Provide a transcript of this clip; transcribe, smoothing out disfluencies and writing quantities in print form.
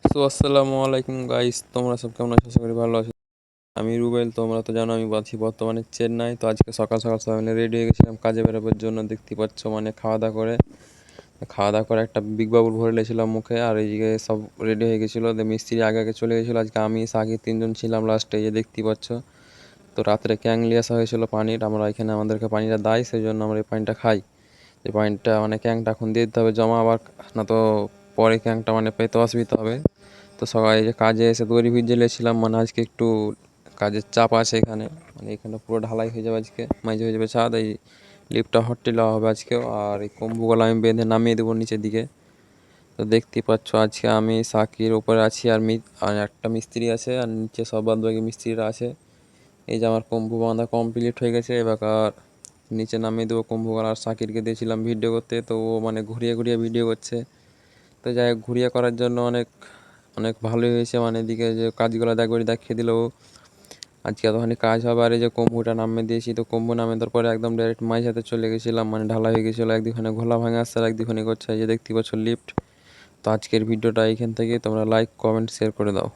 আসসালামু আলাইকুম গাইস, তোমরা সব কেমন আছো? আশা করি ভালো আছো। আমি রুবেল, তোমরা তো জানো আমি আছি বর্তমানে চেন্নাই। তো আজকে সকাল সকাল সবাই মিলে রেডি হয়ে গেছিলাম কাজে বেরোবার জন্য। দেখতে পাচ্ছ মানে খাওয়া দাওয়া করে একটা বিগ বাবুল ভরে নিয়েছিলাম মুখে। আর এইদিকে সব রেডি হয়ে গেছিলো, মিস্ত্রি আগে আগে চলে গেছিলো। আজকে আমি সাকিব তিনজন ছিলাম লাস্টে, এই যে দেখতে পাচ্ছ। তো রাত্রে ক্যাং নিয়ে আসা হয়েছিল পানির, আমরা এখানে আমাদেরকে পানিটা দেয়, সেই জন্য আমরা এই পানিটা খাই। এই পানিটা মানে ক্যাংটা এখন দিয়ে দিতে হবে জমা, আবার না তো পরে ক্যাংটা মানে পেতে অসুবিধা হবে। তো সবাই যে কাজে এসে দড়ি ভিজেছিলাম, মানে আজকে একটু কাজের চাপ আছে এখানে। মানে এখানে পুরো ঢালাই হয়ে যাবে আজকে, মাইজ হয়ে যাবে ছাদ। এই লিফটটা হট্টি দেওয়া হবে আজকেও। আর এই কম্বুগুলো আমি বেঁধে নামিয়ে দেবো নিচের দিকে। তো দেখতেই পাচ্ছ আজকে আমি সাকির ওপরে আছি, আর একটা মিস্ত্রি আছে, আর নিচে সব বাদ বাকি মিস্ত্রিরা আছে। এই যে আমার কম্বু বাঁধা কমপ্লিট হয়ে গেছে, এবার নিচে নামিয়ে দেবো কম্বুগুলো। আর সাকিরকে দিয়েছিলাম ভিডিও করতে, তো ও মানে ঘুরিয়ে ঘুরিয়ে ভিডিও করছে। তো যাই হোক, ঘুরিয়ে করার জন্য অনেক অনেক ভালোই হয়েছে। মানে এদিকে যে কাজগুলো একবারই দেখিয়ে দিল ও। আজকে এতখানি কাজ হবে। আর এই যে কম্বুটা নামিয়ে দিয়েছি, তো কম্বু নামিয়ে দেওয়ার পরে একদম ডাইরেক্ট মাঝ হাতে চলে গেছিলাম, মানে ঢালা হয়ে গেছিলো। একদিখানে ঘোলা ভাঙা আসছে আর একদিখানে করছে, এই যে দেখতে পাচ্ছ লিফট। তো আজকের ভিডিওটা এইখান থেকে তোমরা লাইক কমেন্ট শেয়ার করে দাও।